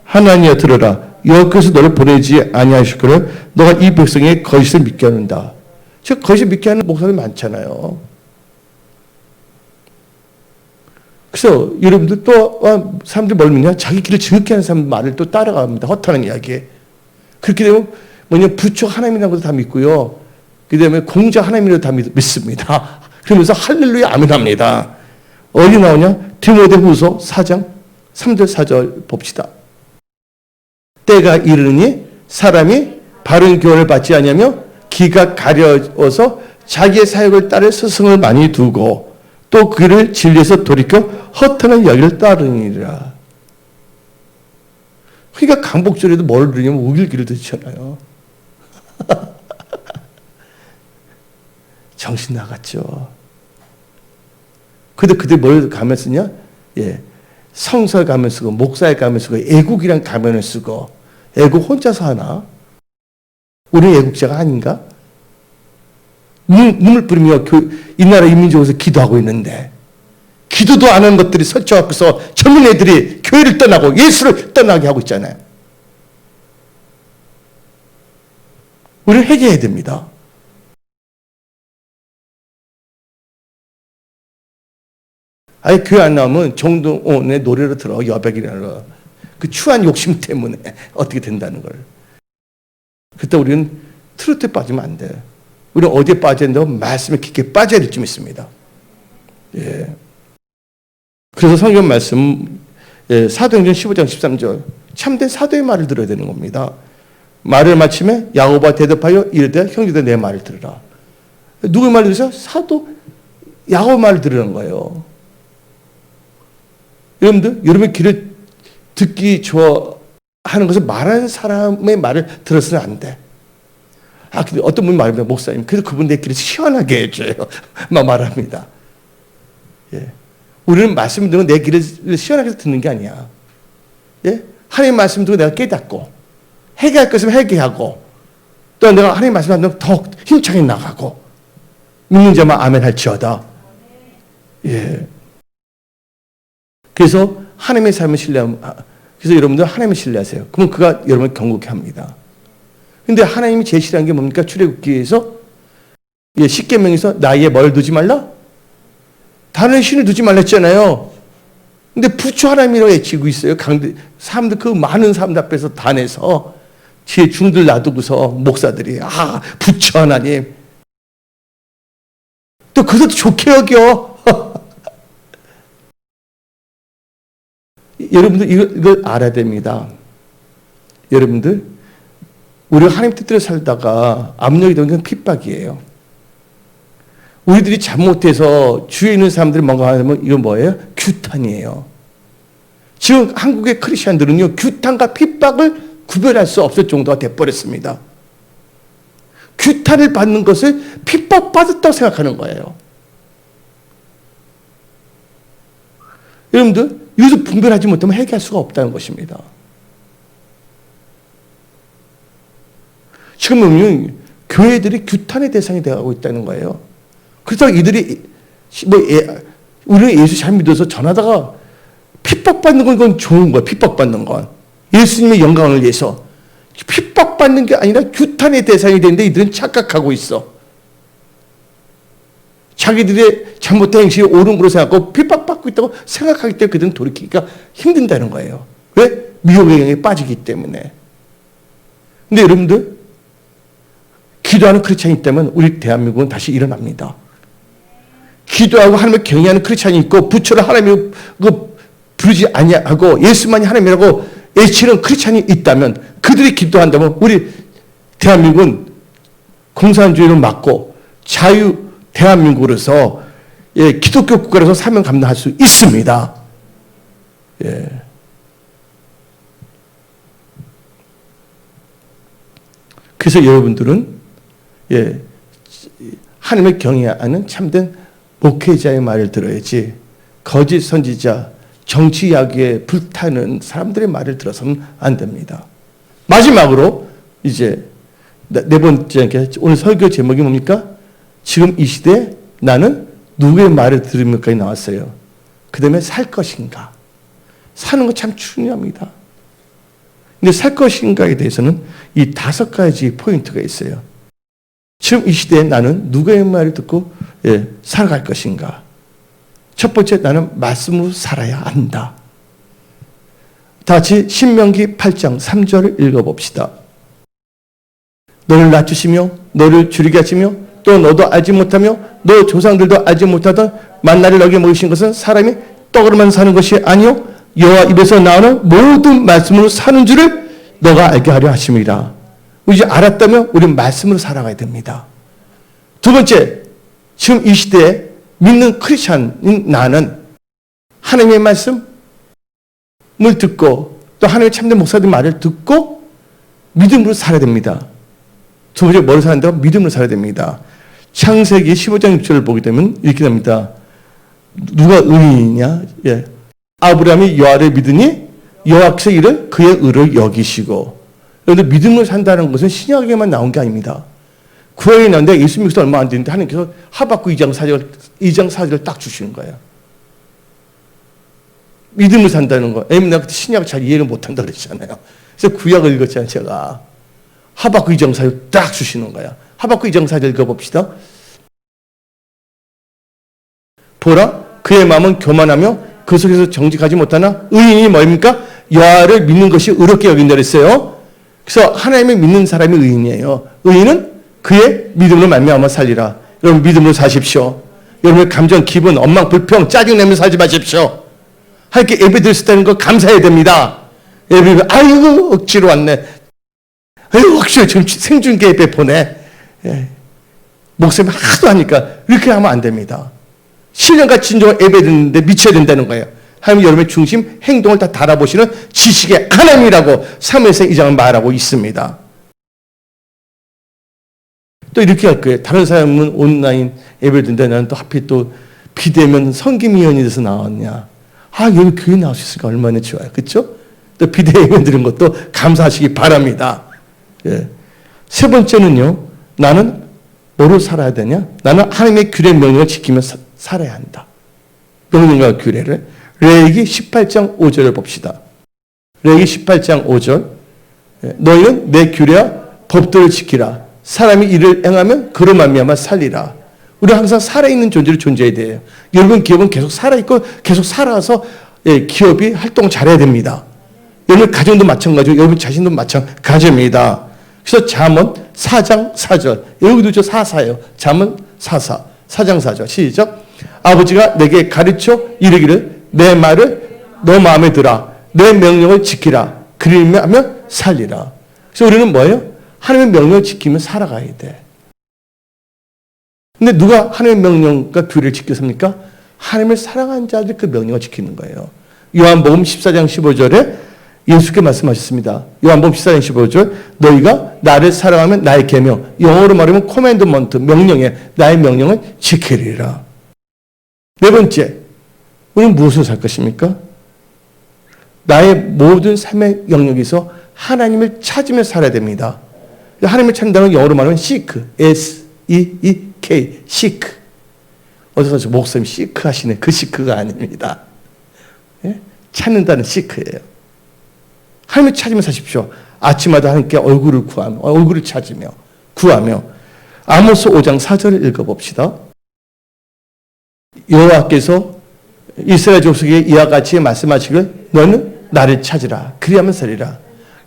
하나냐 들어라. 여호와께서 너를 보내지 아니하시거늘 너가 이 백성의 거짓을 믿게 하는다. 즉 거짓을 믿게 하는 목사들 많잖아요. 그래서 여러분들 또 사람들이 뭘 믿냐? 자기 길을 즐겁게 하는 사람 말을 또 따라갑니다. 허탄한 이야기에. 그렇게 되면 부처 하나님이라는 것도 다 믿고요. 그 다음에 공자 하나님이라도 다 믿습니다. 그러면서 할렐루야 아멘합니다. 어디 나오냐? 디모데후서 4장 3절 4절 봅시다. 때가 이르니 사람이 바른 교훈을 받지 아니하며 귀가 가려워서 자기의 사역을 따라 스승을 많이 두고 또 그를 진리에서 돌이켜 허탄한 이야기를 따르니라. 그러니까 강복절에도 뭘 들으냐면 우길기를 듣잖아요. 정신 나갔죠. 근데 그들 뭘 가면 쓰냐? 성서 가면 쓰고 목사의 가면 쓰고 애국이란 가면을 쓰고 애국 혼자서 하나? 우리는 애국자가 아닌가? 눈물 뿌리며 이 나라 인민족에서 기도하고 있는데 기도도 안 하는 것들이 설쳐갖고서 젊은 애들이 교회를 떠나고 예수를 떠나게 하고 있잖아요. 우리는 회개해야 됩니다. 아예 교회 안 나오면 정동원의 노래를 들어. 여백이라는 그 추한 욕심 때문에 어떻게 된다는 걸. 그때 우리는 트로트에 빠지면 안 돼. 우리는 어디에 빠져야 된다고? 말씀에 깊게 빠져야 될 줄 믿습니다. 그래서 성경 말씀 사도행전 15장 13절 참된 사도의 말을 들어야 되는 겁니다. 말을 마침에 야고보가 대답하여 이르되 형제들 내 말을 들으라. 누구의 말을 들으세요? 사도 야곱 말을 들으는 거예요. 여러분들, 여러분의 귀를 듣기 좋아하는 것을 말하는 사람의 말을 들어서는 안 돼. 근데 어떤 분이 말합니다. 목사님, 그래서 그분 내 귀를 시원하게 해줘요. 막 말합니다. 예. 우리는 말씀 듣는 내 귀를 시원하게 듣는 게 아니야. 예? 하나님 말씀 듣고 내가 깨닫고, 회개할 것이면 회개하고, 또 내가 하나님 말씀 듣는 더 힘차게 나가고, 믿는 자만 아멘 할지어다. 예. 그래서 하나님의 삶을 그래서 여러분들 하나님을 신뢰하세요. 그러면 그가 여러분을 경고케 합니다. 근데 하나님이 제시한 게 뭡니까? 출애굽기에서 십계명에서 나의 뭘 두지 말라? 다른 신을 두지 말라 했잖아요. 근데 부처 하나님이라고 외치고 있어요. 사람들, 그 많은 사람들 앞에서 단에서 뒤에 중들 놔두고서 목사들이 부처 하나님. 또 그것도 좋게 여겨. 여러분들 이걸 알아야 됩니다. 여러분들, 우리가 하나님 뜻대로 살다가 압력이 되는 건 핍박이에요. 우리들이 잘못해서 주위에 있는 사람들이 뭔가 하면 이건 뭐예요? 규탄이에요. 지금 한국의 크리스천들은요, 규탄과 핍박을 구별할 수 없을 정도가 돼버렸습니다. 규탄을 받는 것을 핍박받았다고 생각하는 거예요. 여러분들, 이것을 분별하지 못하면 해결할 수가 없다는 것입니다. 지금은 교회들이 규탄의 대상이 되어가고 있다는 거예요. 그래서 이들이 우리는 예수 잘 믿어서 전하다가 핍박받는 건 그건 좋은 거야. 핍박받는 건 예수님의 영광을 위해서 핍박받는 게 아니라 규탄의 대상이 되는데 이들은 착각하고 있어. 자기들의 잘못된 행실이 옳은 거로 생각하고 핍박받고 있다고 생각하기 때문에 그들은 돌이키기가 힘든다는 거예요. 왜? 미혹의 영향에 빠지기 때문에. 근데 여러분들, 기도하는 크리스찬이 있다면 우리 대한민국은 다시 일어납니다. 기도하고 하나님을 경외하는 크리스찬이 있고 부처를 하나님을 부르지 아니하고 예수만이 하나님이라고 외치는 크리스찬이 있다면, 그들이 기도한다면 우리 대한민국은 공산주의를 막고 자유 대한민국으로서 기독교 국가로서 사명 감당할 수 있습니다. 예. 그래서 여러분들은 하나님을 경외하는 참된 목회자의 말을 들어야지, 거짓 선지자, 정치 야기에 불타는 사람들의 말을 들어서는 안 됩니다. 마지막으로 이제 네 번째, 오늘 설교 제목이 뭡니까? 지금 이 시대에 나는 누구의 말을 들으면까지 나왔어요. 그 다음에 살 것인가? 사는 거 참 중요합니다. 근데 살 것인가에 대해서는 이 5가지 포인트가 있어요. 지금 이 시대에 나는 누구의 말을 듣고 살아갈 것인가? 첫 번째, 나는 말씀으로 살아야 한다. 다 같이 신명기 8장 3절을 읽어봅시다. 너를 낮추시며 너를 줄이게 하시며 또 너도 알지 못하며 너 조상들도 알지 못하던 만나를 너에게 먹이신 것은 사람이 떡으로만 사는 것이 아니요 여호와 입에서 나오는 모든 말씀으로 사는 줄을 너가 알게 하려 하심이라. 이제 알았다면 우리는 말씀으로 살아가야 됩니다. 두 번째, 지금 이 시대에 믿는 크리스찬인 나는 하나님의 말씀을 듣고 또 하나님의 참된 목사들 말을 듣고 믿음으로 살아야 됩니다. 두 번째, 뭐를 사는다고? 믿음으로 살아야 됩니다. 창세기 15장 6절을 보게 되면 이렇게 됩니다. 누가 의인이냐? 아브라함이 여호와를 믿으니 여호와께서 이를 그의 의를 여기시고. 여러분들, 믿음으로 산다는 것은 신약에만 나온 게 아닙니다. 구약에 나오는데 예수 믿어서 얼마 안 됐는데 하나님께서 하박국 2장 4절을 딱 주시는 거예요. 믿음을 산다는 거. 왜냐면 내가 그때 신약을 잘 이해를 못한다 그랬잖아요. 그래서 구약을 읽었잖아요, 제가. 하박국 2장 4절 딱 주시는 거야. 하박국 2장 4절 읽어봅시다. 보라, 그의 마음은 교만하며 그 속에서 정직하지 못하나 의인이 뭐입니까? 여호와를 믿는 것이 의롭게 여긴다 그랬어요. 그래서 하나님을 믿는 사람이 의인이에요. 의인은 그의 믿음으로 말미암아 살리라. 여러분, 믿음으로 사십시오. 여러분의 감정, 기분, 엉망, 불평, 짜증내면서 살지 마십시오. 하나님께 예배 드렸을 때는 거 감사해야 됩니다. 예배, 아이고 억지로 왔네. 아이고 억지로 지금 생중계 예배 보내. 목사님 하도 하니까 이렇게 하면 안 됩니다. 신령과 진정을 예배드리는데 미쳐야 된다는 거예요. 하나님 여러분의 중심, 행동을 다 달아보시는 지식의 하나님이라고 사무엘상 2장은 말하고 있습니다. 또 이렇게 할 거예요. 다른 사람은 온라인 예배를 드는데 나는 또 하필 또 비대면 성김위원이 돼서 나왔냐. 여기 교회 나올 수 있으니까 얼마나 좋아요. 그렇죠? 또 비대면 드는 것도 감사하시기 바랍니다. 예. 세 번째는요. 나는 뭐로 살아야 되냐? 나는 하나님의 규례 명령을 지키며 살아야 한다. 명령과 규례를. 레위기 18장 5절을 봅시다. 레위기 18장 5절. 너희는 내 규례와 법도를 지키라. 사람이 이를 행하면 그로 말미암아 살리라. 우리 항상 살아있는 존재로 존재해야 돼요. 여러분 기업은 계속 살아있고 계속 살아서 기업이 활동 잘해야 됩니다. 여러분 가정도 마찬가지고 여러분 자신도 마찬가지입니다. 그래서 잠언 4장 4절. 여기도 저 4사예요. 잠언 4장 4절. 시작. 아버지가 내게 가르쳐 이르기를 내 말을 너 마음에 들어 내 명령을 지키라. 그리하면 살리라. 그래서 우리는 뭐예요? 하나님의 명령을 지키면 살아가야 돼. 근데 누가 하나님의 명령과 규례를 지켜 삽니까? 하나님을 사랑하는 자들이 그 명령을 지키는 거예요. 요한복음 14장 15절에 예수께 말씀하셨습니다. 요한복음 14장 15절 너희가 나를 사랑하면 나의 계명, 영어로 말하면 코맨드먼트, 명령에 나의 명령을 지키리라. 네 번째, 우리는 무엇으로 살 것입니까? 나의 모든 삶의 영역에서 하나님을 찾으며 살아야 됩니다. 하나님을 찾는다는 영어로 말하면 seek, S-E-E-K, seek. 어디서 목사님 seek 하시네. 그 seek가 아닙니다. 예? 찾는다는 seek예요. 하나님을 찾으며 사십시오. 아침마다 하나님께 얼굴을 구하며, 얼굴을 찾으며, 구하며. 아모스 5장 4절을 읽어봅시다. 여호와께서 이스라엘 족속에게 이와 같이 말씀하시길 너는 나를 찾으라. 그리하면 살리라.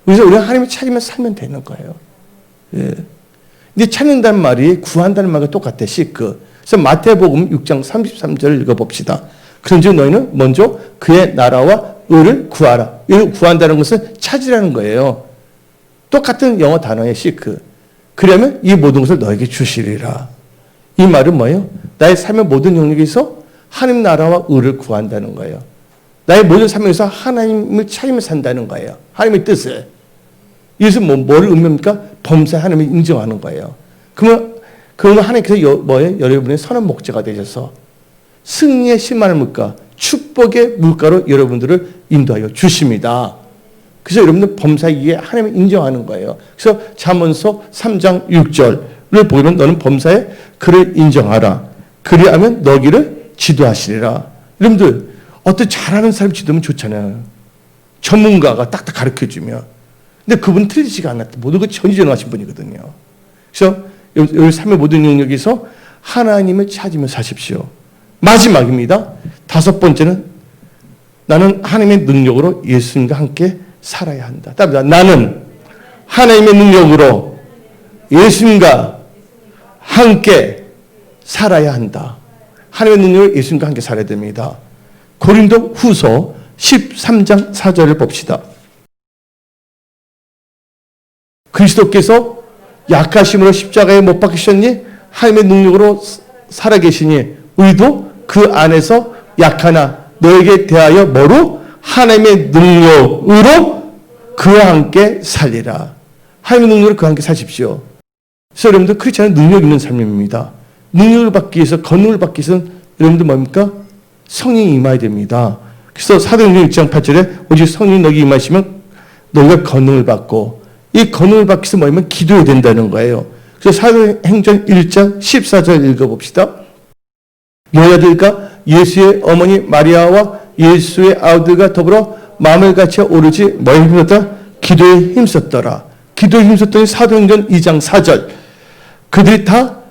그래서 우리가 하나님을 찾으면 살면 되는 거예요. 예. 근데 찾는다는 말이 구한다는 말과 똑같아. seek. 그래서 마태복음 6장 33절을 읽어봅시다. 그런즉 너희는 먼저 그의 나라와 의를 구하라. 이 구한다는 것은 찾으라는 거예요. 똑같은 영어 단어의 seek. 그러면 이 모든 것을 너에게 주시리라. 이 말은 뭐예요? 나의 삶의 모든 영역에서 하나님 나라와 의를 구한다는 거예요. 나의 모든 삶에서 하나님을 찾으며 산다는 거예요. 하나님의 뜻을. 이것은 뭐를 의미합니까? 범사에 하나님을 인정하는 거예요. 그러면 하나님께서 뭐예요? 여러분의 선한 목자가 되셔서 승리의 신만의 물가, 축복의 물가로 여러분들을 인도하여 주십니다. 그래서 여러분들 범사에 하나님을 인정하는 거예요. 그래서 잠언서 3장 6절을 보면 너는 범사에 그를 인정하라. 그리하면 너기를 지도하시리라. 여러분들 어떤 잘하는 사람 지도면 좋잖아요. 전문가가 딱딱 가르쳐주면. 근데 그분은 틀리지가 않았다. 모든 것 전지전능하신 분이거든요. 그래서 여기 삶의 모든 영역에서 하나님을 찾으며 사십시오. 마지막입니다. 다섯 번째는 나는 하나님의 능력으로 예수님과 함께 살아야 한다. 답니다. 나는 하나님의 능력으로 예수님과 함께 살아야 한다. 하나님의 능력으로 예수님과 함께 살아야 됩니다. 고린도 후서 13장 4절을 봅시다. 그리스도께서 약하심으로 십자가에 못 박히셨니? 하나님의 능력으로 살아계시니 우리도 그 안에서 약하나 너에게 대하여 뭐로? 하나님의 능력으로 그와 함께 살리라. 하나님의 능력으로 그와 함께 사십시오. 그래서 여러분들 크리스찬은 능력 있는 삶입니다. 능력을 받기 위해서, 권능을 받기 위해서는 여러분들 뭡니까? 성령이 임해야 됩니다. 그래서 사도행전 1장 8절에 오직 성령이 너에게 임하시면 너희가 권능을 받고 이 권능을 받기 위해서 뭐냐면 기도해야 된다는 거예요. 그래서 사도행전 1장 14절 읽어봅시다. 여자들과 예수의 어머니 마리아와 예수의 아우들과 더불어 마음을 같이 오르지 뭐에 힘썼다? 기도에 힘썼더라. 기도에 힘썼더니 사도행전 2장 4절. 그들이 다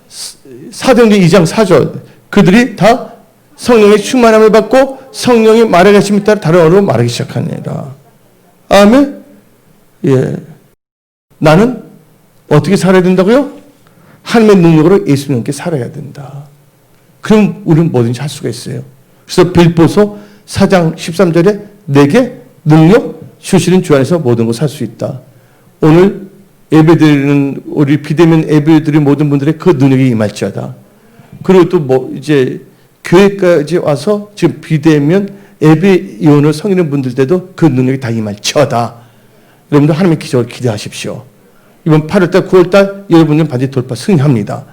사도행전 2장 4절. 그들이 다 성령의 충만함을 받고 성령이 말하게 하심에 따라 다른 언어로 말하기 시작하니라. 아멘. 예. 나는 어떻게 살아야 된다고요? 하나님의 능력으로 예수님께 살아야 된다. 그럼 우리는 뭐든지 할 수가 있어요. 그래서 빌보서 4장 13절에 내게 능력 주시는 주 안에서 모든 것을 할 수 있다. 오늘 예배드리는 우리 비대면 예배드리는 모든 분들의 그 능력이 임할지어다. 그리고 또 이제 교회까지 와서 지금 비대면 예배 이혼을 성인의 분들께도 그 능력이 다 임할지어다. 여러분들 하나님의 기적을 기대하십시오. 이번 8월달, 9월달 여러분은 반드시 돌파 승리합니다.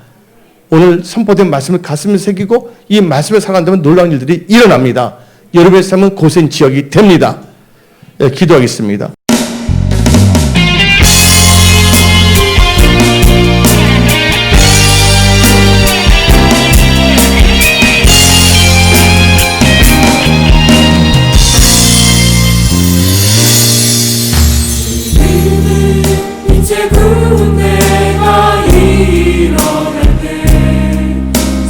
오늘 선포된 말씀을 가슴에 새기고 이 말씀을 살아간다면 놀라운 일들이 일어납니다. 여러분의 삶은 고센 지역이 됩니다. 네, 기도하겠습니다. 이제 군대가 일어날 때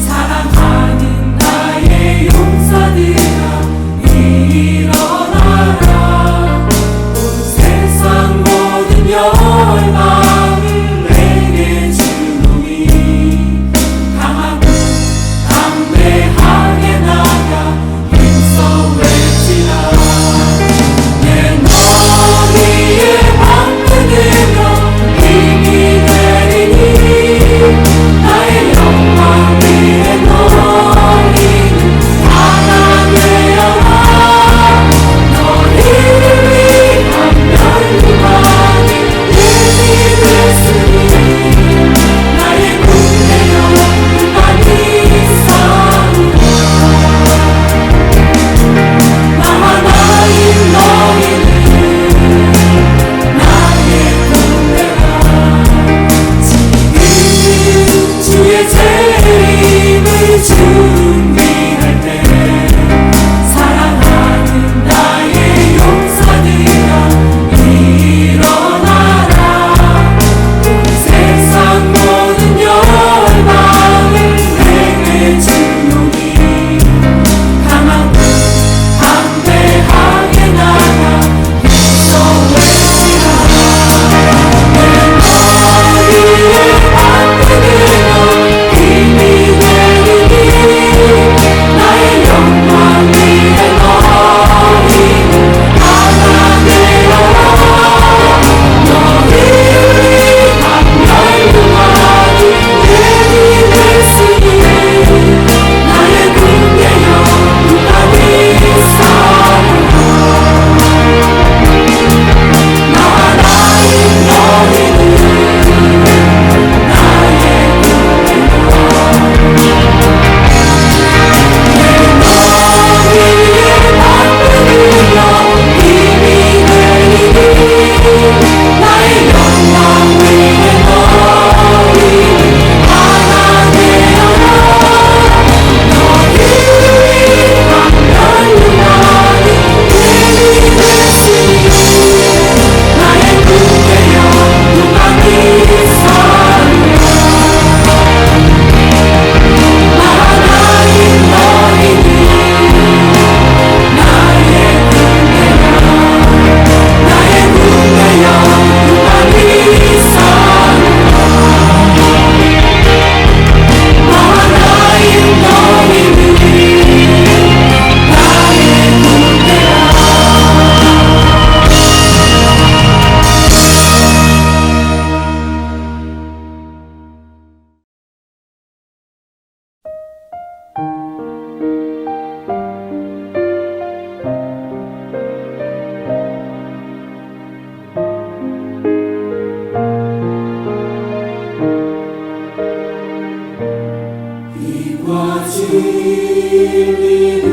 사랑하는 나의 용사들아 일어나라. 온 세상 모든 열방을 내게 주노니 강하고 담대하게 나가 힘써 외치라. 내 머리에 방패들여 힘이 되리니 나의 영광 위에 너희는 하나 되어라. 너희를 위한 멸류관이 예비됐으니 나의 군대여 많이 싸우라. 나와 나인 너희는 나의 군대라. 지금 주의 재림을 준비할 때 사랑하는 나의 용사들아 일어나라. 온 세상 모든 열방을 내게 주노니 강하고 담대하게 나가 힘써 외치라. 내 머리에 방패들여 힘이 되리니 나의 영광 위에 너희는 하나 되어라. 너희를 위한 멸류관이 예비됐으니 나의 군대여 많이 싸우라. 나와 나인 너희는 나의 군대라. 내 머리에 방패들여 힘이 되리니 나의 영광 위에 너희는 하나 되어라. 너희를 위한 멸류관이 예비됐으니 나의 군대여 많이 싸우라. 나와 나인 너희는 나의 군대라. 나의 군대여 많이 싸우라. 나와 나인 너희는 나의 군대라. 이과 진리를